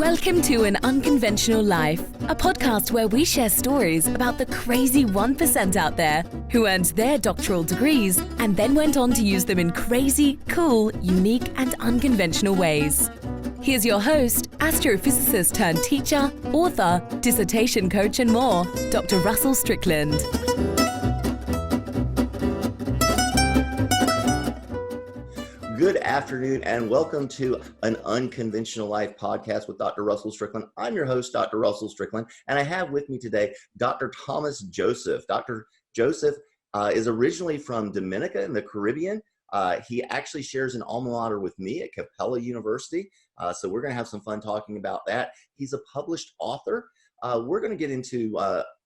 Welcome to An Unconventional Life, a podcast where we share stories about the crazy 1% out there who earned their doctoral degrees and then went on to use them in crazy, cool, unique, and unconventional ways. Here's your host, astrophysicist turned teacher, author, dissertation coach, and more, Dr. Russell Strickland. Good afternoon and welcome to An Unconventional Life podcast with Dr. Russell Strickland. I'm your host, Dr. Russell Strickland, and I have with me today Dr. Thomas Joseph. Dr. Joseph is originally from Dominica in the Caribbean. He actually shares an alma mater with me at Capella University, so we're going to have some fun talking about that. He's a published author. We're going to get into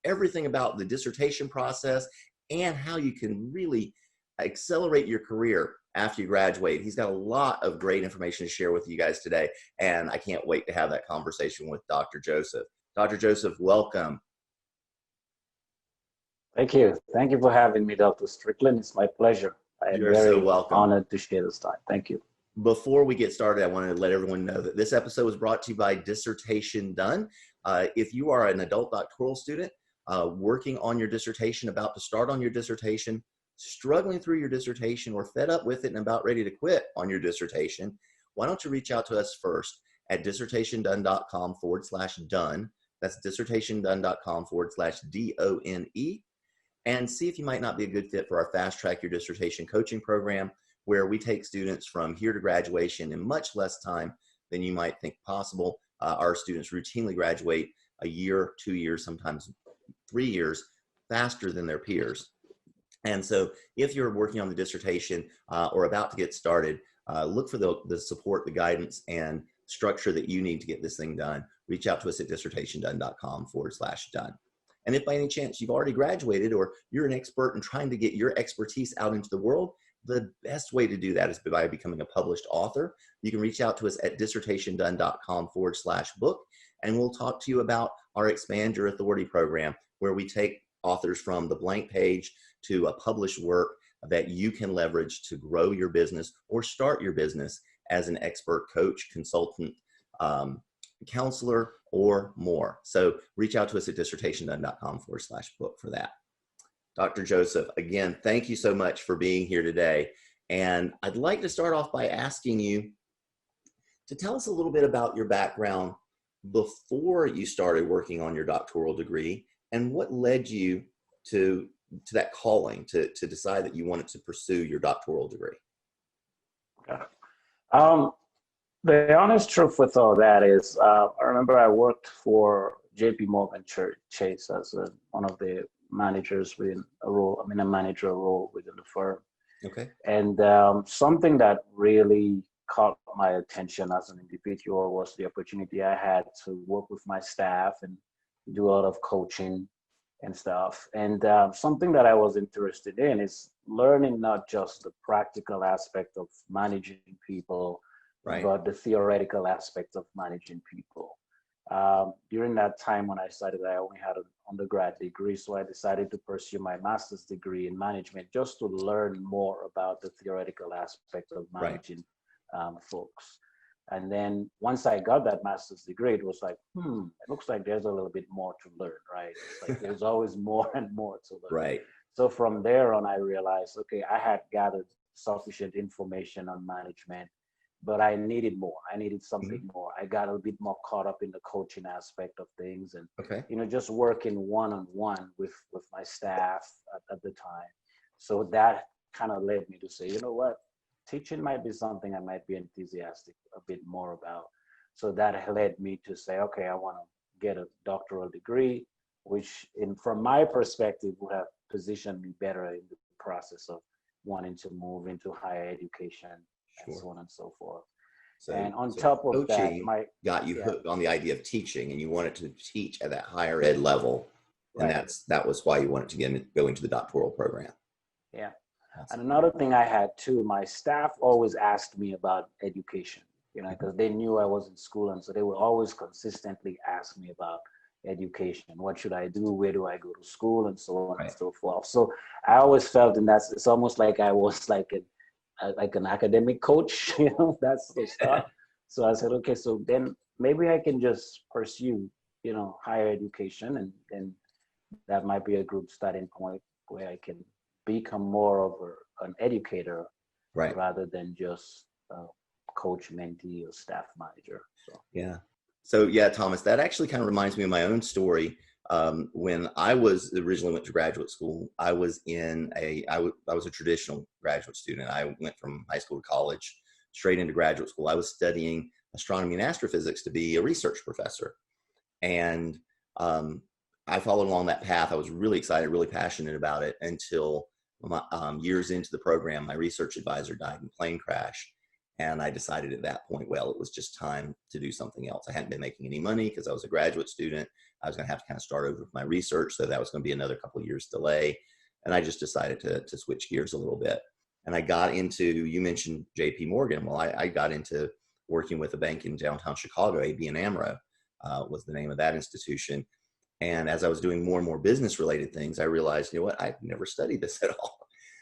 everything about the dissertation process and how you can really accelerate your career after you graduate. He's got a lot of great information to share with you guys today, and I can't wait to have that conversation with Dr. Joseph. Dr. Joseph, welcome. Thank you. Thank you for having me, Dr. Strickland. It's my pleasure. I am very honored to share this time. Thank you. Before we get started, I want to let everyone know that this episode was brought to you by Dissertation Done. If you are an adult doctoral student working on your dissertation, about to start on your dissertation, struggling through your dissertation, or fed up with it and about ready to quit on your dissertation, why don't you reach out to us first at dissertationdone.com/done. That's dissertationdone.com/DONE, and see if you might not be a good fit for our Fast Track Your Dissertation coaching program, where we take students from here to graduation in much less time than you might think possible. Our students routinely graduate a year, 2 years, sometimes 3 years faster than their peers. And so if you're working on the dissertation or about to get started, look for the support, the guidance, and structure that you need to get this thing done. Reach out to us at dissertationdone.com/done. And if by any chance you've already graduated or you're an expert in trying to get your expertise out into the world, the best way to do that is by becoming a published author. You can reach out to us at dissertationdone.com/book, and we'll talk to you about our Expand Your Authority program, where we take authors from the blank page to a published work that you can leverage to grow your business or start your business as an expert coach, consultant, counselor, or more. So reach out to us at dissertationdone.com/book for that. Dr. Joseph, again, thank you so much for being here today. And I'd like to start off by asking you to tell us a little bit about your background before you started working on your doctoral degree and what led you to that calling to decide that you wanted to pursue your doctoral degree. The honest truth with all that is, I remember I worked for JP Morgan Chase as one of the managers within a managerial role within the firm. Okay. And something that really caught my attention as an individual was the opportunity I had to work with my staff and do a lot of coaching and stuff. And something that I was interested in is learning not just the practical aspect of managing people, right, but the theoretical aspect of managing people. During that time when I started, I only had an undergrad degree, so I decided to pursue my master's degree in management just to learn more about the theoretical aspect of managing folks. And then once I got that master's degree, it was like, it looks like there's a little bit more to learn, right? It's like there's always more and more to learn. Right. So from there on, I realized, okay, I had gathered sufficient information on management, but I needed more. I needed something more. I got a bit more caught up in the coaching aspect of things and, just working one-on-one with my staff at the time. So that kind of led me to say, you know what? Teaching might be something I might be enthusiastic a bit more about. So that led me to say, okay, I want to get a doctoral degree, which from my perspective would have positioned me better in the process of wanting to move into higher education and so on and so forth. So, and on top of that, got you hooked on the idea of teaching, and you wanted to teach at that higher ed level. And that was why you wanted to go into the doctoral program. Yeah. And another thing I had too, my staff always asked me about education, because they knew I was in school. And so they would always consistently ask me about education. What should I do? Where do I go to school? And so on and so forth. So I always felt, and it's almost like I was like an academic coach, that's the stuff. So I said, okay, so then maybe I can just pursue, higher education, and that might be a good starting point where I can become more of an educator, Right. rather than just coach, mentee, or staff manager. So. Yeah. So yeah, Thomas, that actually kind of reminds me of my own story. When I was originally went to graduate school, I was a traditional graduate student. I went from high school to college straight into graduate school. I was studying astronomy and astrophysics to be a research professor. And I followed along that path. I was really excited, really passionate about it until years into the program, my research advisor died in a plane crash. And I decided at that point, well, it was just time to do something else. I hadn't been making any money because I was a graduate student. I was going to have to kind of start over with my research. So that was going to be another couple of years delay. And I just decided to switch gears a little bit. And I got into, you mentioned JP Morgan. Well, I got into working with a bank in downtown Chicago. ABN AMRO was the name of that institution. And as I was doing more and more business related things, I realized, you know what, I've never studied this at all.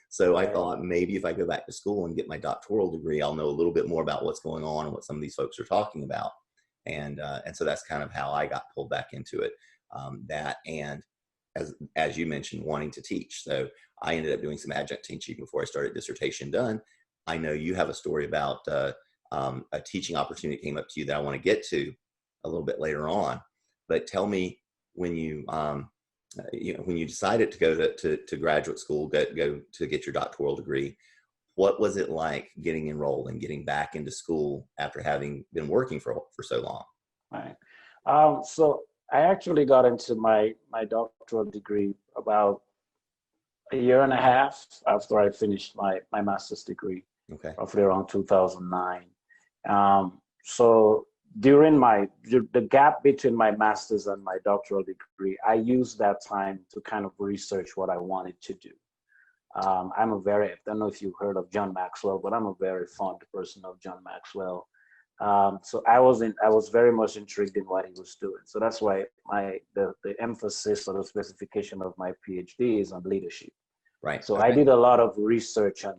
So I thought maybe if I go back to school and get my doctoral degree, I'll know a little bit more about what's going on and what some of these folks are talking about. And so that's kind of how I got pulled back into it. That, and as you mentioned, wanting to teach. So I ended up doing some adjunct teaching before I started dissertation done. I know you have a story about a teaching opportunity came up to you that I want to get to a little bit later on. But tell me, when you when you decided to go to graduate school, go to get your doctoral degree, what was it like getting enrolled and getting back into school after having been working for so long? Right. So I actually got into my doctoral degree about a year and a half after I finished my master's degree. Okay. Roughly around 2009. So during the gap between my master's and my doctoral degree, I used that time to kind of research what I wanted to do. I don't know if you've heard of John Maxwell, but I'm a very fond person of John Maxwell. So I was very much intrigued in what he was doing. So that's why the emphasis or the specification of my PhD is on leadership. Right. So okay. I did a lot of research on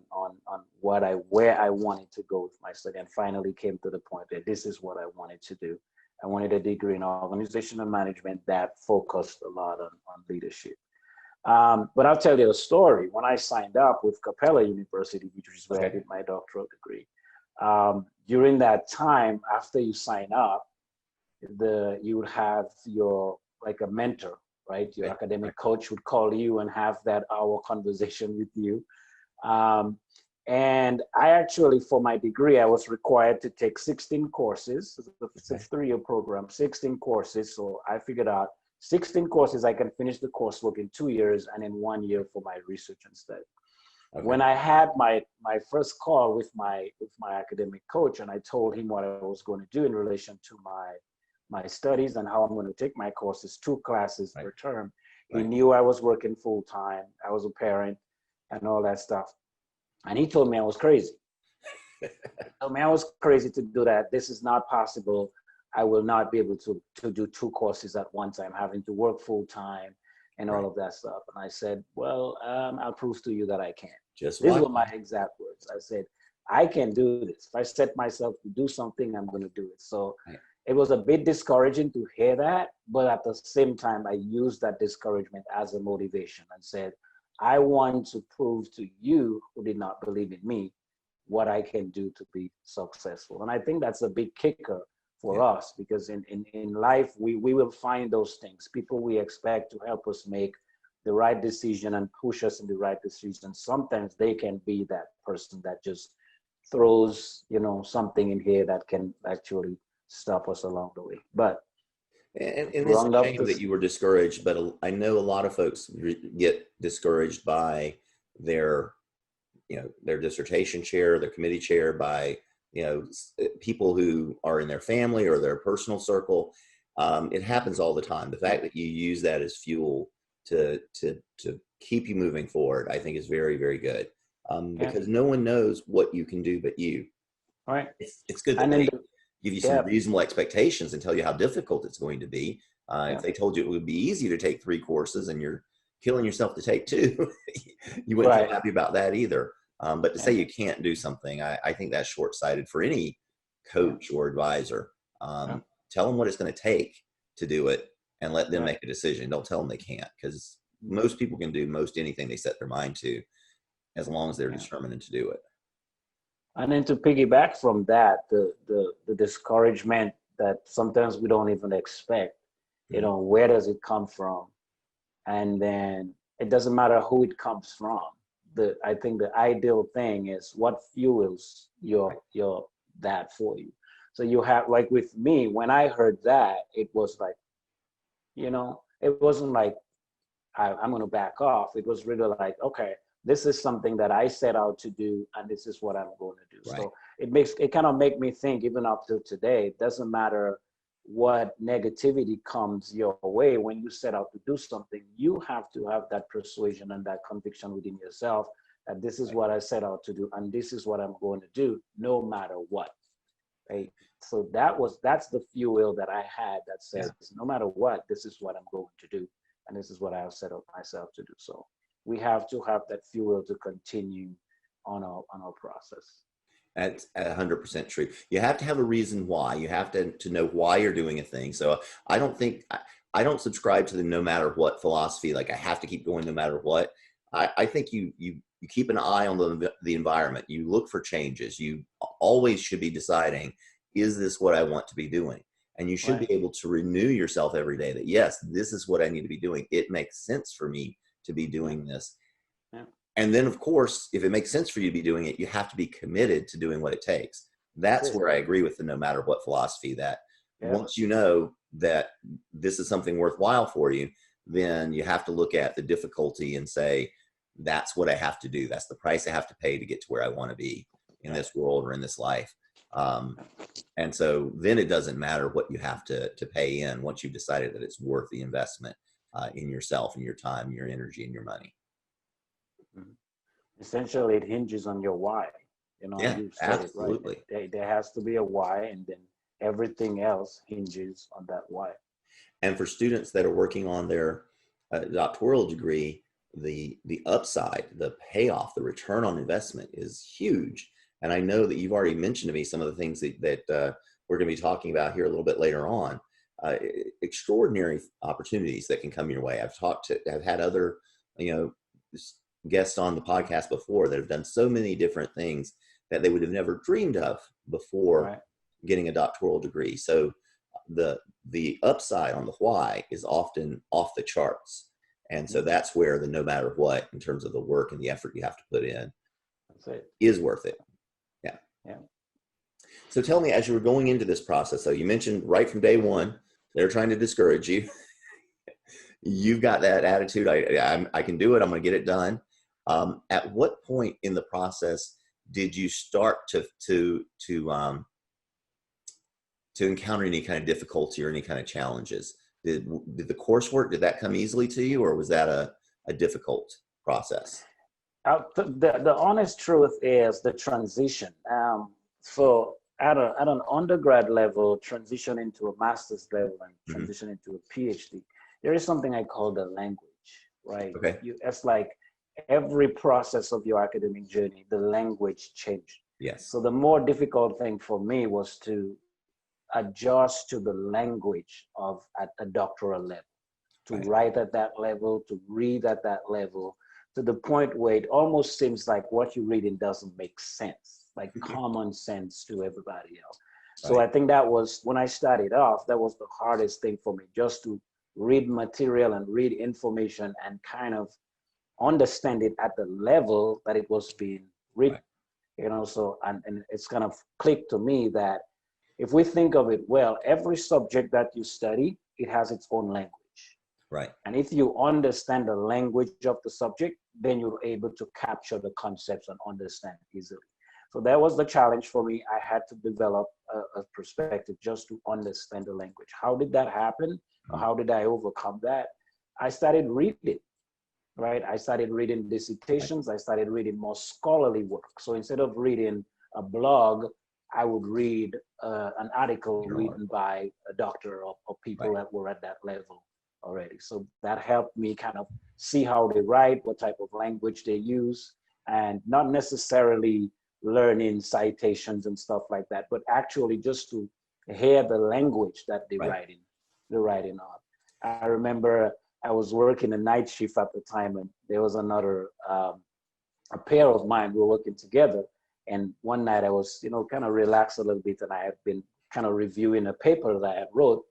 where I wanted to go with my study, and finally came to the point that this is what I wanted to do. I wanted a degree in organizational management that focused a lot on leadership. But I'll tell you a story. When I signed up with Capella University, which is where I did my doctoral degree, during that time, after you sign up, you would have a mentor, right? Your academic coach would call you and have that hour conversation with you. And I actually, for my degree, I was required to take 16 courses. It's a 3-year program, 16 courses. So I figured out 16 courses, I can finish the coursework in 2 years, and in 1 year for my research and study. Okay. When I had my first call with my academic coach, and I told him what I was going to do in relation to my studies and how I'm going to take my courses, 2 classes per term. He knew I was working full time. I was a parent and all that stuff. And he told me I was crazy. He told me I was crazy to do that. This is not possible. I will not be able to do 2 courses at one time, having to work full time and all of that stuff. And I said, well, I'll prove to you that I can. These were my exact words. I said, I can do this. If I set myself to do something, I'm going to do it. So it was a bit discouraging to hear that, but at the same time, I used that discouragement as a motivation and said, I want to prove to you who did not believe in me what I can do to be successful. And I think that's a big kicker for us, because in life, we will find those things, people we expect to help us make the right decision and push us in the right decision. Sometimes they can be that person that just throws, something in here that can actually stop us along the way. But and it's a shame that you were discouraged, but I know a lot of folks get discouraged by their dissertation chair, their committee chair, by people who are in their family or their personal circle. It happens all the time. The fact that you use that as fuel to keep you moving forward, I think is very, very good. Because no one knows what you can do but you. Right. It's good that they give you some reasonable expectations and tell you how difficult it's going to be. If they told you it would be easy to take 3 courses and you're killing yourself to take 2, you wouldn't feel happy about that either. But to say you can't do something, I think that's short-sighted for any coach or advisor tell them what it's going to take to do it and let them Right. make a decision. Don't tell them they can't, because most people can do most anything they set their mind to, as long as they're determined to do it. And then to piggyback from that, the discouragement that sometimes we don't even expect, you know, where does it come from? And then it doesn't matter who it comes from. I think the ideal thing is what fuels your that for you. So you have, like with me, when I heard that, it was like, you know, it wasn't like I'm going to back off. It was really like, okay, this is something that I set out to do, and this is what I'm going to do. Right. So it kind of make me think, even up to today, it doesn't matter what negativity comes your way. When you set out to do something, you have to have that persuasion and that conviction within yourself that this is what I set out to do, and this is what I'm going to do, no matter what. Right. So that's the fuel that I had that says, no matter what, this is what I'm going to do, and this is what I have set up myself to do. So we have to have that fuel to continue on our process. That's 100% true. You have to have a reason why. You have to know why you're doing a thing. So I don't subscribe to the no matter what philosophy. Like, I have to keep going no matter what. I think you keep an eye on the environment. You look for changes. You always should be deciding, is this what I want to be doing? And you should be able to renew yourself every day that, yes, this is what I need to be doing. It makes sense for me to be doing this. And then, of course, if it makes sense for you to be doing it, you have to be committed to doing what it takes. That's where I agree with the no matter what philosophy, that once you know that this is something worthwhile for you, then you have to look at the difficulty and say, that's what I have to do. That's the price I have to pay to get to where I want to be in this world or in this life. And so then it doesn't matter what you have to pay in once you've decided that it's worth the investment in yourself and your time, your energy, and your money. Essentially, it hinges on your why. You know, you said absolutely. It right. There has to be a why, and then everything else hinges on that why. And for students that are working on their doctoral degree, the upside, the payoff, the return on investment is huge. And I know that you've already mentioned to me some of the things that we're going to be talking about here a little bit later on. Extraordinary opportunities that can come your way. I've had other, guests on the podcast before that have done so many different things that they would have never dreamed of before getting a doctoral degree. So the upside on the why is often off the charts. And so that's where the no matter what, in terms of the work and the effort you have to put in, is worth it. Yeah. So tell me, as you were going into this process, so you mentioned right from day one, they're trying to discourage you. You've got that attitude. I can do it. I'm going to get it done. At what point in the process did you start to encounter any kind of difficulty or any kind of challenges? Did the coursework, did that come easily to you, or was that a difficult process? The honest truth is the transition. So at an undergrad level, transition into a master's level, and transition into a PhD, there is something I call the language, right? Okay. It's like every process of your academic journey, the language changed. Yes. So the more difficult thing for me was to adjust to the language at a doctoral level, to write at that level, to read at that level, to the point where it almost seems like what you're reading doesn't make sense, like common sense to everybody else. So I think that was, when I started off, that was the hardest thing for me, just to read material and read information and kind of understand it at the level that it was being written, so, and it's kind of clicked to me that if we think of it well, every subject that you study, it has its own language. Right. And if you understand the language of the subject, then you're able to capture the concepts and understand easily. So that was the challenge for me. I had to develop a perspective just to understand the language. How did that happen? Or how did I overcome that? I started reading, right? I started reading dissertations. I started reading more scholarly work. So instead of reading a blog, I would read an article written by a doctor or people that were at that level already. So that helped me kind of see how they write, what type of language they use, and not necessarily learning citations and stuff like that, but actually just to hear the language that Right. they're writing on. I remember I was working a night shift at the time, and there was another a pair of mine. We were working together, and one night I was, kind of relaxed a little bit, and I had been kind of reviewing a paper that I had wrote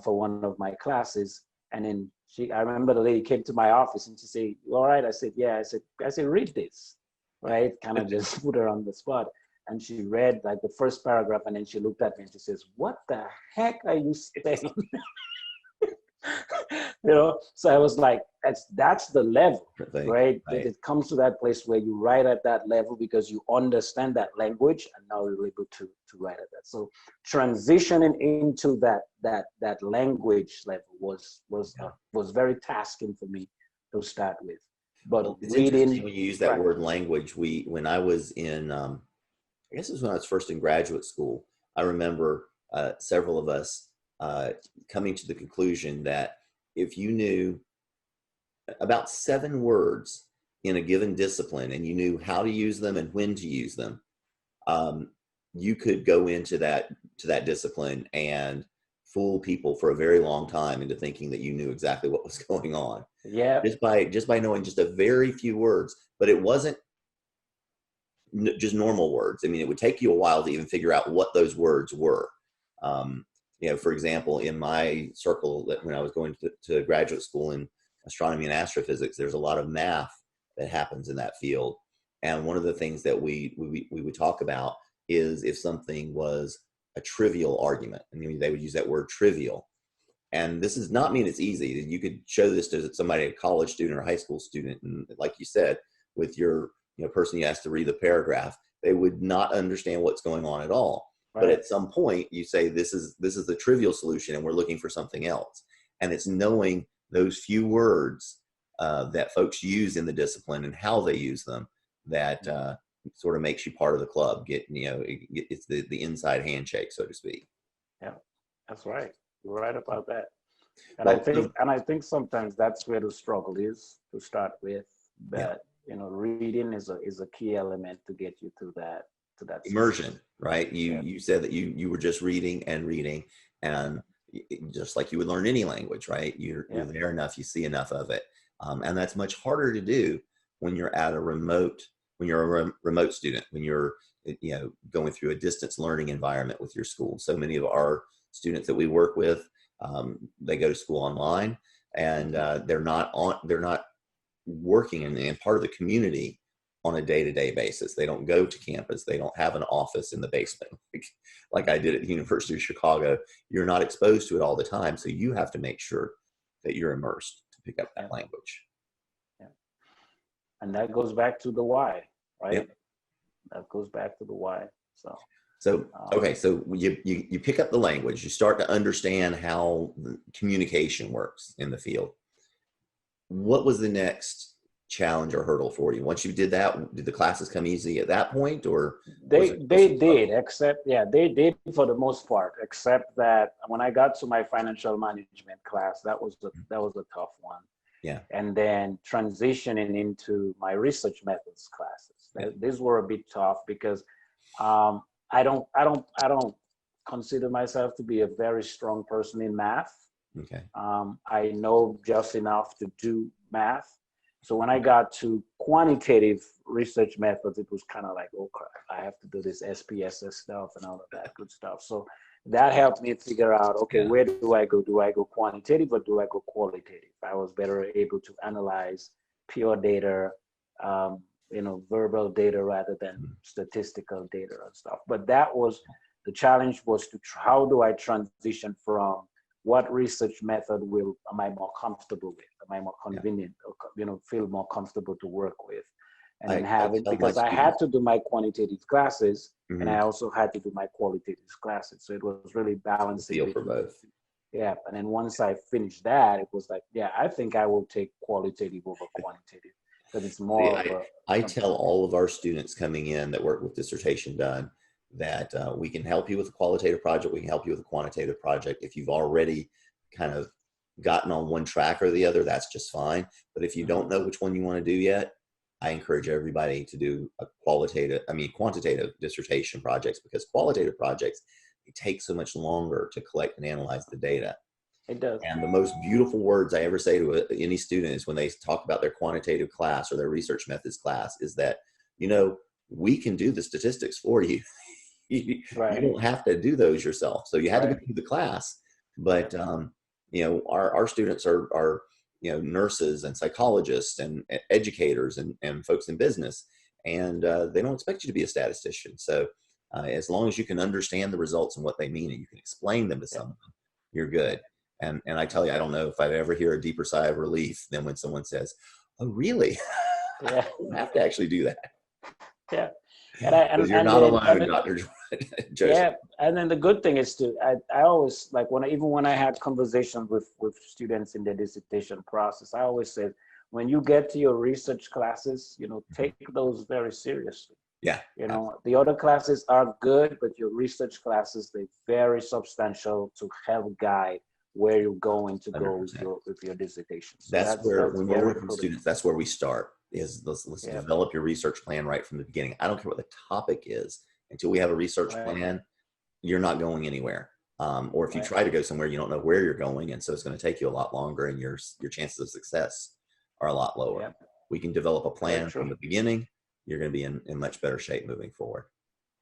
for one of my classes, and then I remember the lady came to my office and she said, "You all right?" I said, "Yeah." I said, "Read this," right? Kind of just put her on the spot. And she read like the first paragraph, and then she looked at me and she says, "What the heck are you saying?" So I was like, that's the level, Thing. right? Right. It comes to that place where you write at that level because you understand that language, and now you're able to write at that. So transitioning into that language level was very tasking for me to start with. But Well, it's interesting reading, when you use that right? word language. When I was in, I guess it was when I was first in graduate school, I remember several of us coming to the conclusion that if you knew about 7 words in a given discipline and you knew how to use them and when to use them, um, you could go into that discipline and fool people for a very long time into thinking that you knew exactly what was going on Yeah, just by knowing just a very few words. But it wasn't just normal words. I mean, it would take you a while to even figure out what those words were. Um, for example, in my circle, that when I was going to graduate school in astronomy and astrophysics, there's a lot of math that happens in that field. And one of the things that we would talk about is if something was a trivial argument, and they would use that word trivial. And this does not mean it's easy. You could show this to somebody, a college student or a high school student, and like you said, with your person you asked to read the paragraph, they would not understand what's going on at all. But right. at some point, you say this is the trivial solution, and we're looking for something else. And it's knowing those few words that folks use in the discipline and how they use them that sort of makes you part of the club. It's the inside handshake, so to speak. Yeah, that's right. You're right about that. And I Well, think and I think sometimes that's where the struggle is to start with. yeah. But reading is a key element to get you to that success. Immersion, right? You Yeah, you said that you were just reading and reading, and just like you would learn any language, right? You're yeah, there enough, you see enough of it, and that's much harder to do when you're at a remote when you're a remote student, when you're going through a distance learning environment with your school. So many of our students that we work with, they go to school online, and they're not working and part of the community on a day-to-day basis. They don't go to campus. They don't have an office in the basement like I did at the University of Chicago. You're not exposed to it all the time. So you have to make sure that you're immersed to pick up yeah, that language. yeah. And that goes back to the why, right? Yep. That goes back to the why. So, So, um, okay. So you pick up the language, you start to understand how the communication works in the field. What was the next challenge or hurdle for you? Once you did that, did the classes come easy at that point, or was they it still they some did, struggle? except yeah, they did for the most part, except that when I got to my financial management class, that was a tough one. Yeah. And then transitioning into my research methods classes. Yeah. These were a bit tough because I don't consider myself to be a very strong person in math. Okay. I know just enough to do math. So when I got to quantitative research methods, it was kind of like, oh crap, I have to do this SPSS stuff and all of that good stuff. So that helped me figure out, okay, Yeah. where do I go? Do I go quantitative or do I go qualitative? I was better able to analyze pure data, verbal data rather than statistical data and stuff. But the challenge was how do I transition from what research method am I more comfortable with? Am I more Yeah. convenient or feel more comfortable to work with? And then I have it tell my because I had students. to do my quantitative classes and Mhm. I also had to do my qualitative classes. So it was really balancing Feel for between the both. two. Yeah. And then once I finished that, it was like, yeah, I think I will take qualitative over quantitative because it's See, more of I a tell all of our students coming in that work with dissertation done that we can help you with a qualitative project. We can help you with a quantitative project. If you've already kind of gotten on one track or the other, that's just fine. But if you don't know which one you want to do yet, I encourage everybody to do quantitative dissertation projects, because qualitative projects, it takes so much longer to collect and analyze the data. It does. And the most beautiful words I ever say to any student is when they talk about their quantitative class or their research methods class is that, we can do the statistics for you. You don't have to do those yourself. So you had to go through the class, but our students are nurses and psychologists and educators and folks in business, and they don't expect you to be a statistician. So as long as you can understand the results and what they mean and you can explain them to someone, you're good. And I tell you, I don't know if I've ever hear a deeper sigh of relief than when someone says, "Oh, really?" Yeah. I don't have to actually do that. Yeah. Because you're not alone, Dr. Joseph. Yeah, and then the good thing is I always, like, when I had conversations with students in their dissertation process, I always said, when you get to your research classes, take those very seriously. Yeah. The other classes are good, but your research classes, they're very substantial to help guide where you're going to go with your dissertation. So that's where, when we're working with students, that's where we start, is let's develop your research plan right from the beginning. I don't care what the topic is. Until we have a research plan, you're not going anywhere. Or if you try to go somewhere, you don't know where you're going. And so it's going to take you a lot longer, and your chances of success are a lot lower. Yep. We can develop a plan from the beginning. You're going to be in much better shape moving forward.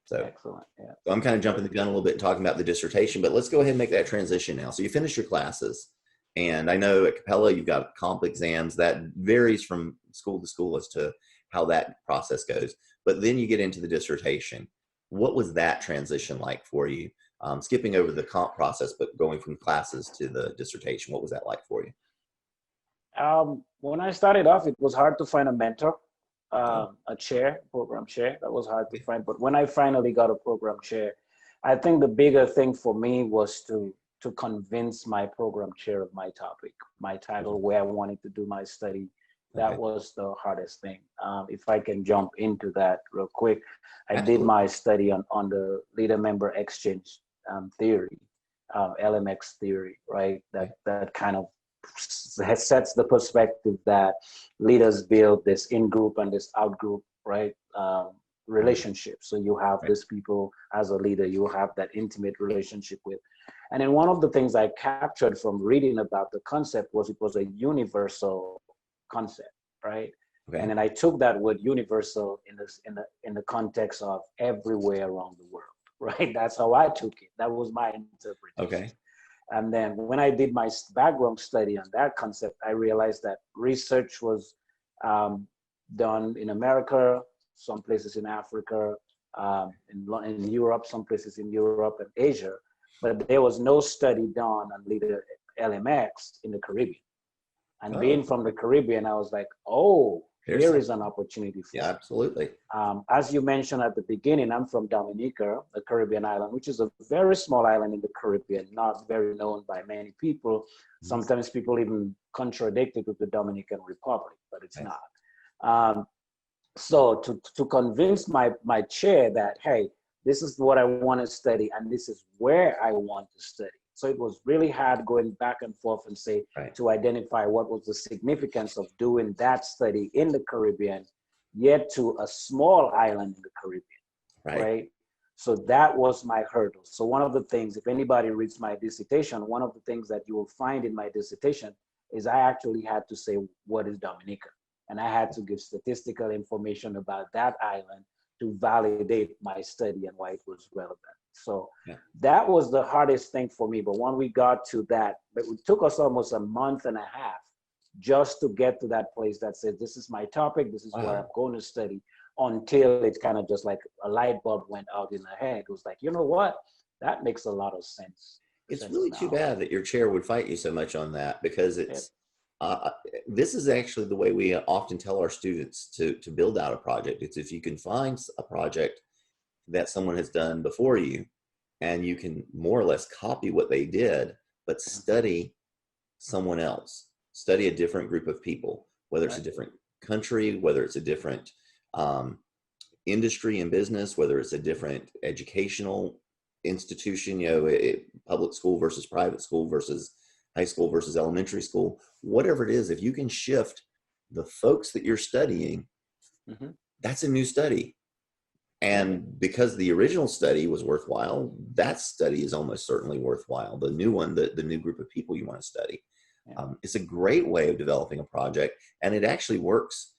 So, excellent. Yeah. So I'm kind of jumping the gun a little bit and talking about the dissertation, but let's go ahead and make that transition now. So you finish your classes, and I know at Capella you've got comp exams. That varies from school to school as to how that process goes. But then you get into the dissertation. What was that transition like for you? Skipping over the comp process, but going from classes to the dissertation, what was that like for you? When I started off, it was hard to find a mentor, a program chair. That was hard to find. But when I finally got a program chair, I think the bigger thing for me was to convince my program chair of my topic, my title, where I wanted to do my study. That was the hardest thing. If I can jump into that real quick, I did my study on the leader member exchange theory, LMX theory, right? That kind of sets the perspective that leaders build this in-group and this out-group, right? Relationship. So you have these people as a leader, you have that intimate relationship with. And then one of the things I captured from reading about the concept was it was a universal concept, right? And then I took that word universal in the context of everywhere around the world, right? That's how I took it. That was my interpretation. And then when I did my background study on that concept, I realized that research was done in America, some places in Africa, in Europe, some places in Europe and Asia, but there was no study done on leader LMX in the Caribbean. And being from the Caribbean, I was like, here is an opportunity for me. Absolutely. As you mentioned at the beginning, I'm from Dominica, a Caribbean island, which is a very small island in the Caribbean, not very known by many people. Sometimes people even contradict it with the Dominican Republic, but it's not. So to convince my chair that, hey, this is what I want to study and this is where I want to study. So it was really hard going back and forth and to identify what was the significance of doing that study in the Caribbean, yet to a small island in the Caribbean, right? So that was my hurdle. So one of the things, if anybody reads my dissertation, one of the things that you will find in my dissertation is I actually had to say, what is Dominica? And I had to give statistical information about that island to validate my study and why it was relevant. So that was the hardest thing for me. But when we got to that, it took us almost a month and a half just to get to that place that said, this is my topic, this is where I'm going to study, until it kind of just like a light bulb went out in the head. It was like, you know what? That makes a lot of sense. It's really too bad that your chair would fight you so much on that, because it's, this is actually the way we often tell our students to build out a project. It's if you can find a project that someone has done before you and you can more or less copy what they did, but study someone else, study a different group of people, whether it's a different country, whether it's a different industry and business, whether it's a different educational institution, public school versus private school versus high school versus elementary school, whatever it is, if you can shift the folks that you're studying, that's a new study. And because the original study was worthwhile, that study is almost certainly worthwhile. The new one, the new group of people you want to study. It's a great way of developing a project, and it actually works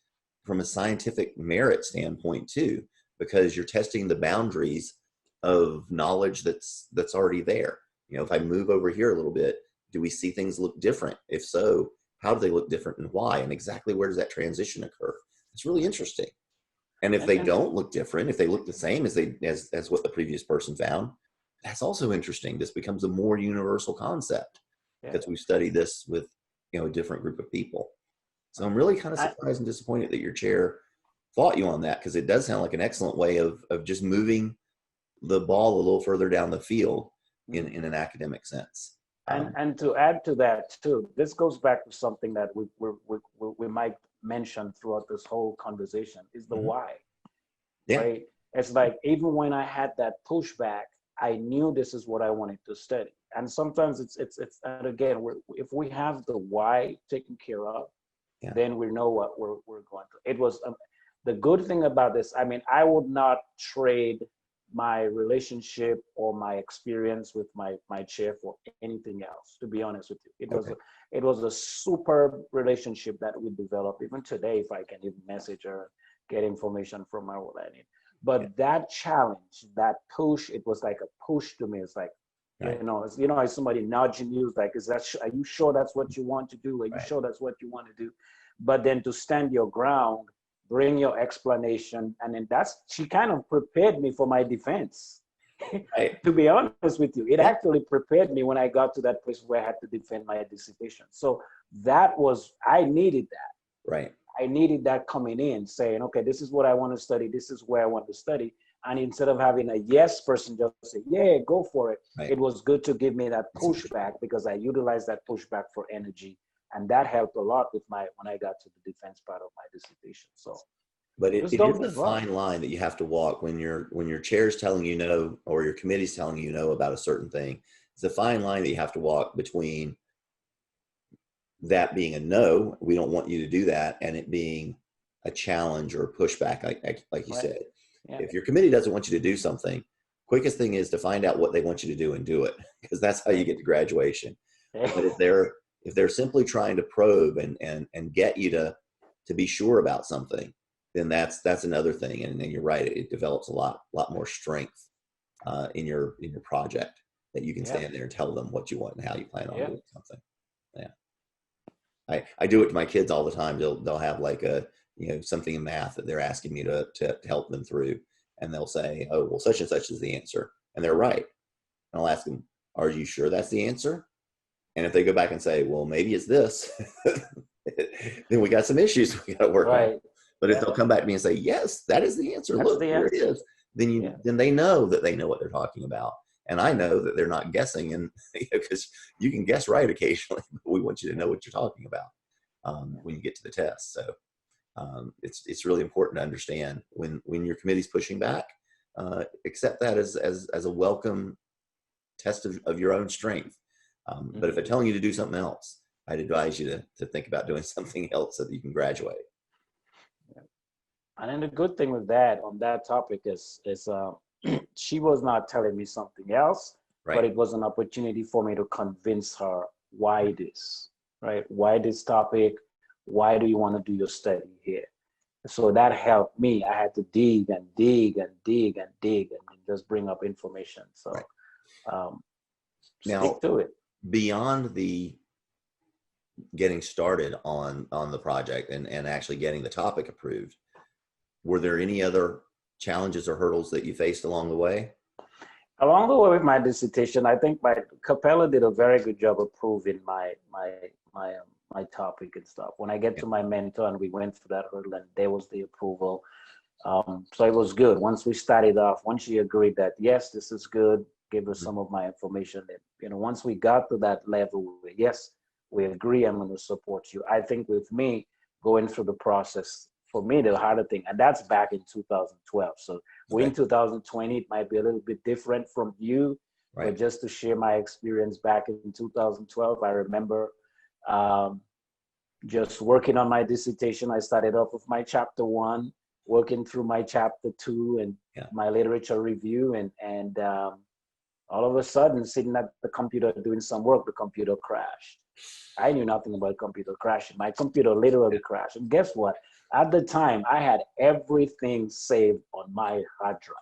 from a scientific merit standpoint too, because you're testing the boundaries of knowledge that's already there. You know, if I move over here a little bit, do we see things look different? If so, how do they look different and why? And exactly where does that transition occur? It's really interesting. And if they don't look different, if they look the same as what the previous person found, that's also interesting. This becomes a more universal concept because we've studied this with, you know, a different group of people. So I'm really kind of surprised and disappointed that your chair fought you on that, because it does sound like an excellent way of just moving the ball a little further down the field in an academic sense. And to add to that too, this goes back to something that we might mention throughout this whole conversation is the why. Right? It's like, even when I had that pushback, I knew this is what I wanted to study. And sometimes it's and again, if we have the why taken care of, then we know what we're going to. It was the good thing about this. I mean, I would not trade my relationship or my experience with my chair for anything else, to be honest with you. It was a superb relationship that we developed. Even today, if I can even message her, get information from her, what I need. But that challenge, that push, it was like a push to me. It's like, you know, as somebody nudging you, like, are you sure that's what you want to do? Are you sure that's what you want to do? But then to stand your ground, bring your explanation, and then she kind of prepared me for my defense. To be honest with you, it actually prepared me when I got to that place where I had to defend my dissertation. So I needed that. Right. I needed that coming in, saying, okay, this is what I want to study. This is where I want to study. And instead of having a yes person just say, yeah, go for it. It was good to give me that pushback, because I utilized that pushback for energy. And that helped a lot with when I got to the defense part of my dissertation. So, but it is a fine line that you have to walk when your chair's telling you no, or your committee's telling you no about a certain thing. It's a fine line that you have to walk between that being a no, we don't want you to do that, and it being a challenge or a pushback, like you said. If your committee doesn't want you to do something, quickest thing is to find out what they want you to do and do it, because that's how you get to graduation. But if they're simply trying to probe and get you to be sure about something, then that's another thing. And then you're right, it develops a lot more strength in your project, that you can stand there and tell them what you want and how you plan on doing something. I do it to my kids all the time. They'll have like something in math that they're asking me to help them through, and they'll say, oh, well, such and such is the answer, and they're right. And I'll ask them, are you sure that's the answer? And if they go back and say, well, maybe it's this, then we got some issues we got to work on. But if they'll come back to me and say, yes, that is the answer, look, here it is, then they know that they know what they're talking about. And I know that they're not guessing, and because you can guess right occasionally, but we want you to know what you're talking about when you get to the test. So it's really important to understand when your committee's pushing back, accept that as a welcome test of your own strength. But if they're telling you to do something else, I'd advise you to think about doing something else so that you can graduate. And then the good thing with that, on that topic, is she was not telling me something else, but it was an opportunity for me to convince her why this, right? Why this topic? Why do you want to do your study here? So that helped me. I had to dig and dig and dig and dig and just bring up information. So stick to it. Beyond the getting started on the project and actually getting the topic approved, were there any other challenges or hurdles that you faced along the way? Along the way with my dissertation, I think my Capella did a very good job approving my topic and stuff. When I get to my mentor and we went through that hurdle, and there was the approval. So it was good. Once we started off, once she agreed that, yes, this is good, give us some of my information. And, once we got to that level, yes, we agree, I'm going to support you. I think with me going through the process, for me, the harder thing, and that's back in 2012. So we're in 2020, it might be a little bit different from you, but just to share my experience back in 2012, I remember just working on my dissertation. I started off with my chapter 1, working through my chapter 2 and my literature review, and all of a sudden, sitting at the computer doing some work, the computer crashed. I knew nothing about computer crashing. My computer literally crashed. And guess what? At the time, I had everything saved on my hard drive.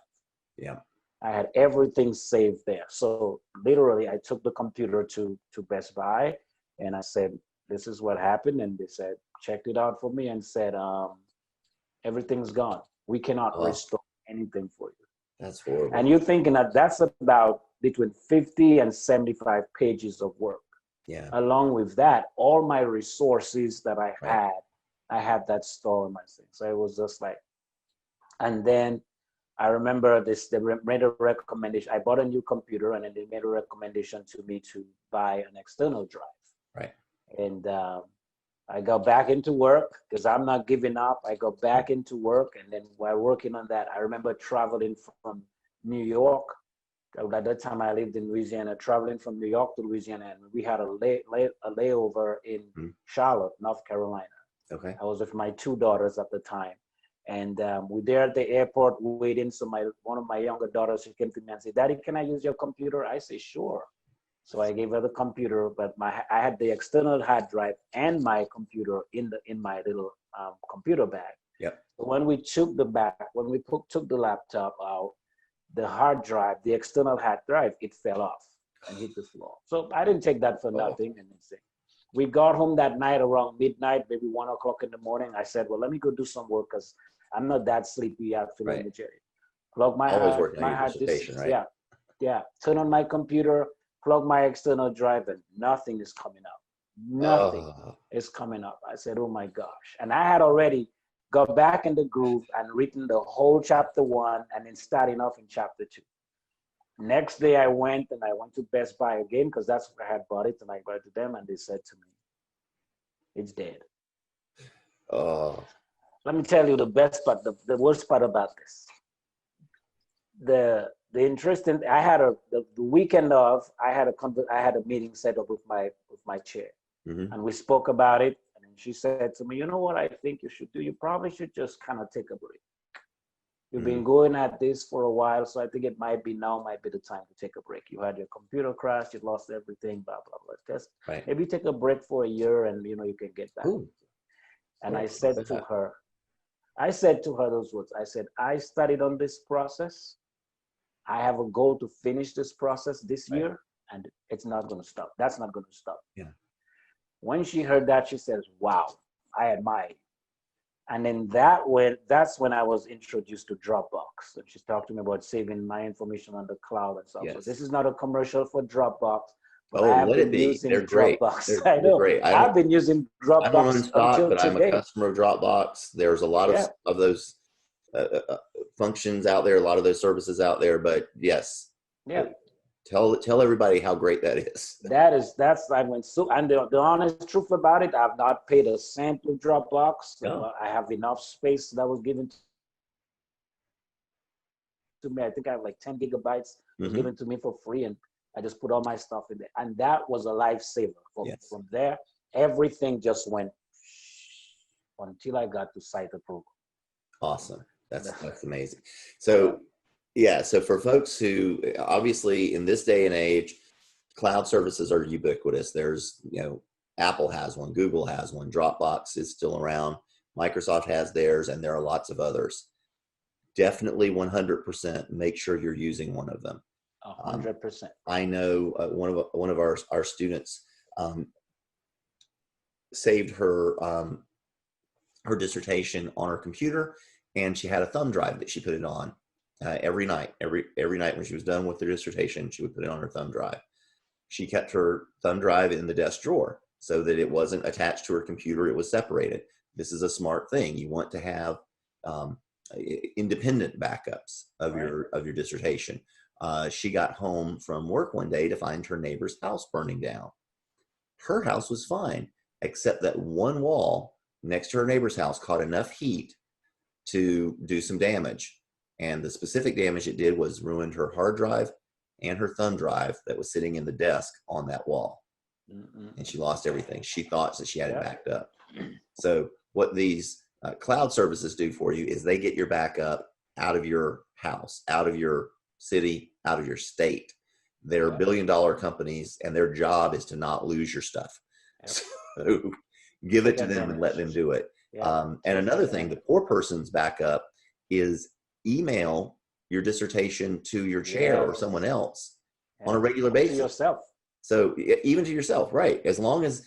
Yeah. I had everything saved there. So literally, I took the computer to Best Buy, and I said, this is what happened. And they said, checked it out for me and said, everything's gone. We cannot restore anything for you. That's horrible. And you're thinking that that's about between 50 and 75 pages of work. Yeah. Along with that, all my resources that I had that stored in my thing. So it was just like, and then I remember they made a recommendation. I bought a new computer, and then they made a recommendation to me to buy an external drive. Right. And I go back into work because I'm not giving up. I go back into work, and then while working on that, I remember traveling from New York. At that time, I lived in Louisiana, traveling from New York to Louisiana, and we had a layover in Charlotte, North Carolina. Okay. I was with my 2 daughters at the time, and we're there at the airport waiting. So one of my younger daughters, she came to me and said, "Daddy, can I use your computer?" I say, "Sure." So I gave her the computer, but I had the external hard drive and my computer in my little computer bag. Yep. So when we took took the laptop out, the hard drive, the external hard drive, it fell off and hit the floor. So I didn't take that for nothing. And we got home that night around midnight, maybe 1 o'clock in the morning. I said, well, let me go do some work because I'm not that sleepy after the journey. Plug my hard disk, right? Yeah. Turn on my computer, plug my external drive, and nothing is coming up. Nothing is coming up. I said, oh my gosh. And I had already got back in the groove and written the whole chapter 1 and then starting off in chapter 2. Next day I went to Best Buy again because that's where I had bought it, and I brought it to them and they said to me, it's dead. Let me tell you the best part, the worst part about this. The interesting, I had the weekend of, I had a meeting set up with my chair, and we spoke about it. And she said to me, you know what I think you should do? You probably should just kind of take a break. You've been going at this for a while, so I think it might be the time to take a break. You had your computer crash, you lost everything, blah, blah, blah. Just maybe take a break for a year and, you can get back. And I said to her those words. I said, I studied on this process. I have a goal to finish this process this year, and it's not going to stop. That's not going to stop. Yeah. When she heard that, she says, wow, I admire you. And then that's when I was introduced to Dropbox. And she talked to me about saving my information on the cloud and stuff. Yes. So this is not a commercial for Dropbox. But let it be. They're great. I know. Great. I've been using Dropbox. I'm on stock, but today. I'm a customer of Dropbox. There's a lot of those functions out there, a lot of those services out there. But yes. Yeah. Tell everybody how great that is. That's I went so, and the honest truth about it, I've not paid a cent with Dropbox. I have enough space that was given to me. I think I have like 10 gigabytes given to me for free, and I just put all my stuff in there, and that was a lifesaver. From there, everything just went until I got to site approval. Awesome. That's amazing. So. Yeah, so for folks who obviously in this day and age, cloud services are ubiquitous. There's, Apple has one, Google has one, Dropbox is still around, Microsoft has theirs, and there are lots of others. Definitely 100% make sure you're using one of them. 100%. I know one of our students saved her dissertation on her computer, and she had a thumb drive that she put it on. Every night when she was done with her dissertation, she would put it on her thumb drive. She kept her thumb drive in the desk drawer so that it wasn't attached to her computer. It was separated. This is a smart thing. You want to have independent backups of your dissertation. She got home from work one day to find her neighbor's house burning down. Her house was fine, except that one wall next to her neighbor's house caught enough heat to do some damage. And the specific damage it did was ruined her hard drive and her thumb drive that was sitting in the desk on that wall. And she lost everything. She thought that she had it backed up. So what these cloud services do for you is they get your backup out of your house, out of your city, out of your state. They're billion-dollar companies, and their job is to not lose your stuff. So give it to them and let them do it. And another thing, the poor person's backup is email your dissertation to your chair or someone else on a regular basis. To yourself. So even to yourself, right? As long as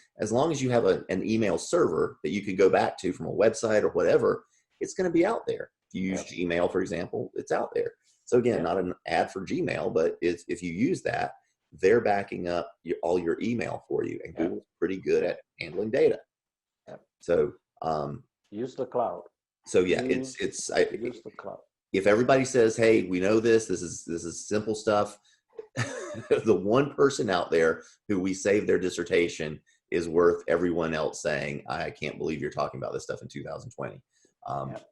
you have an email server that you can go back to from a website or whatever, it's going to be out there. If you use Gmail, for example, it's out there. So again, not an ad for Gmail, but if you use that, they're backing up all your email for you, and Google's pretty good at handling data. So use the cloud. So yeah, use the cloud. If everybody says, "Hey, we know this is simple stuff," the one person out there who we saved their dissertation is worth everyone else saying, "I can't believe you're talking about this stuff in 2020."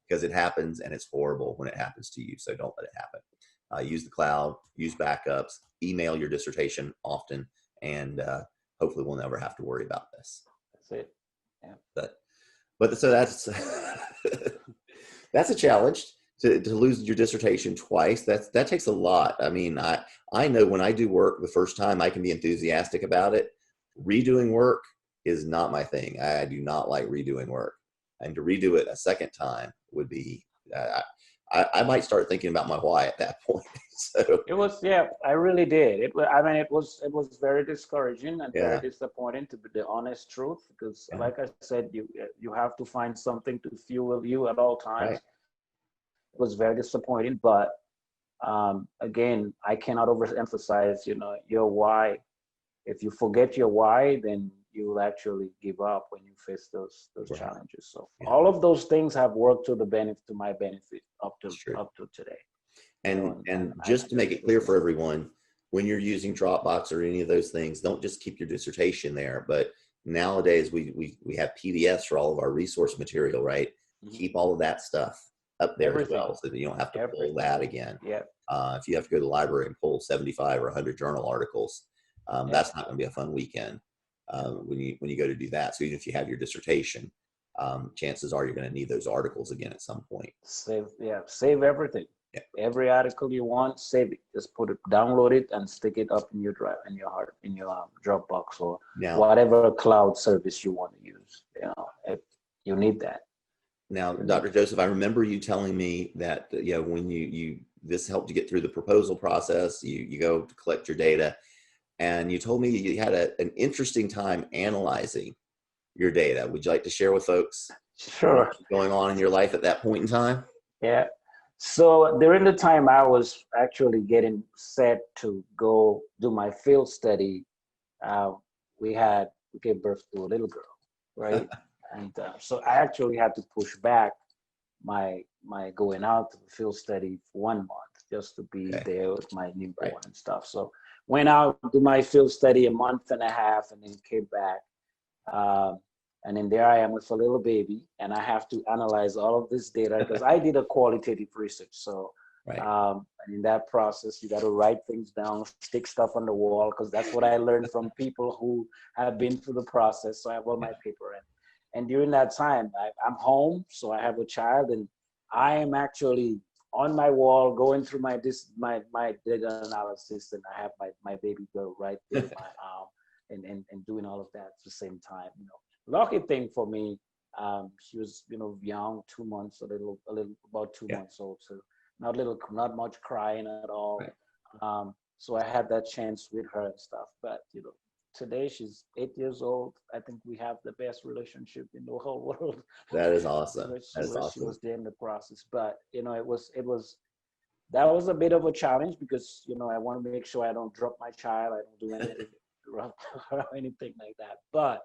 Because it happens, and it's horrible when it happens to you. So don't let it happen. Use the cloud, use backups, email your dissertation often, and hopefully we'll never have to worry about this. That's it. Yeah. But so that's that's a challenge to lose your dissertation twice. That takes a lot. I mean, I know when I do work the first time, I can be enthusiastic about it. Redoing work is not my thing. I do not like redoing work. And to redo it a second time would be, I might start thinking about my why at that point. So it was, I really did. It was very discouraging and very disappointing, to be the honest truth, because like I said, you have to find something to fuel you at all times. Right. It was very disappointing, but again, I cannot overemphasize, your why. If you forget your why, then you will actually give up when you face those challenges. So all of those things have worked to my benefit up to today. And just to make it clear for everyone, when you're using Dropbox or any of those things, don't just keep your dissertation there. But nowadays we have PDFs for all of our resource material, right? Mm-hmm. Keep all of that stuff up there as well, so that you don't have to pull that again. If you have to go to the library and pull 75 or 100 journal articles, that's not going to be a fun weekend. When you go to do that. So even if you have your dissertation, chances are you're going to need those articles again at some point. Save everything. Every article you want, save it. Just download it and stick it up in your drive, in your Dropbox or whatever cloud service you want to use. If you need that. Now, Dr. Joseph, I remember you telling me that when this helped you get through the proposal process, you go to collect your data. And you told me you had an interesting time analyzing your data. Would you like to share with folks what's going on in your life at that point in time? Yeah. So during the time I was actually getting set to go do my field study, we gave birth to a little girl, right? And so I actually had to push back my going out to the field study for 1 month just to be there with my newborn and stuff. So went out to my field study a month and a half, and then came back. And then there I am with a little baby, and I have to analyze all of this data because I did a qualitative research. So, and in that process, you got to write things down, stick stuff on the wall, because that's what I learned from people who have been through the process. So I have all my paper in. And during that time, I'm home, so I have a child, and I am actually on my wall going through my data analysis, and I have my baby girl right there in my arm, and doing all of that at the same time. Lucky thing for me, she was young, 2 months, a little about 2 months old, so not much crying at all. So I had that chance with her and stuff. But today she's 8 years old. I think we have the best relationship in the whole world. That is awesome. She was there in the process, but that was a bit of a challenge because I want to make sure I don't drop my child. I don't do anything or anything like that. But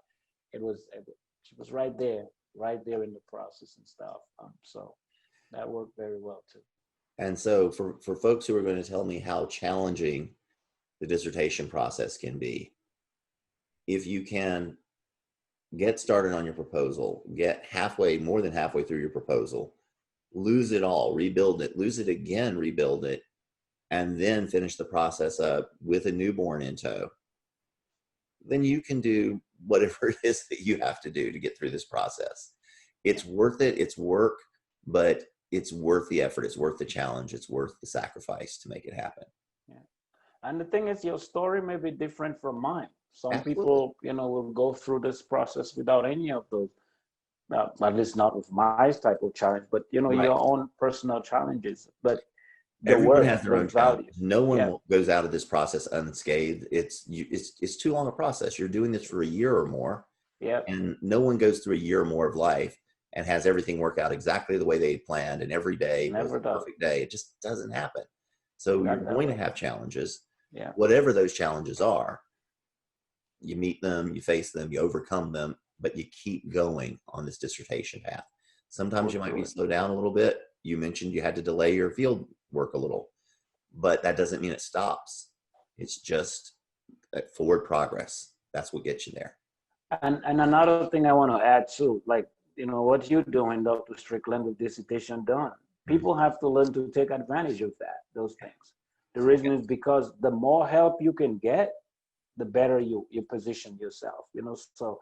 she was right there in the process and stuff. So that worked very well too. And so for folks who are going to tell me how challenging the dissertation process can be, if you can get started on your proposal, get more than halfway through your proposal, lose it all, rebuild it, lose it again, rebuild it, and then finish the process up with a newborn in tow, then you can do whatever it is that you have to do to get through this process. It's worth it. It's work, but it's worth the effort. It's worth the challenge. It's worth the sacrifice to make it happen. Yeah. And the thing is, your story may be different from mine. Some Absolutely. people, will go through this process without any of those, at least not with my type of challenge, but Right. your own personal challenges. But the Everyone worth, has their the own value. challenge. No one goes out of this process unscathed. It's too long a process. You're doing this for a year or more. Yeah. And no one goes through a year or more of life and has everything work out exactly the way they planned, and every day was a perfect day. It just doesn't happen. So you're going to have challenges. Yeah. Whatever those challenges are, you meet them, you face them, you overcome them, but you keep going on this dissertation path. Sometimes you might be slowed down a little bit. You mentioned you had to delay your field work a little, but that doesn't mean it stops. It's just forward progress. That's what gets you there. And another thing I want to add too, like, what you're doing, Dr. Strickland, with dissertation done, people have to learn to take advantage of those things. The reason is because the more help you can get, the better you position yourself, so,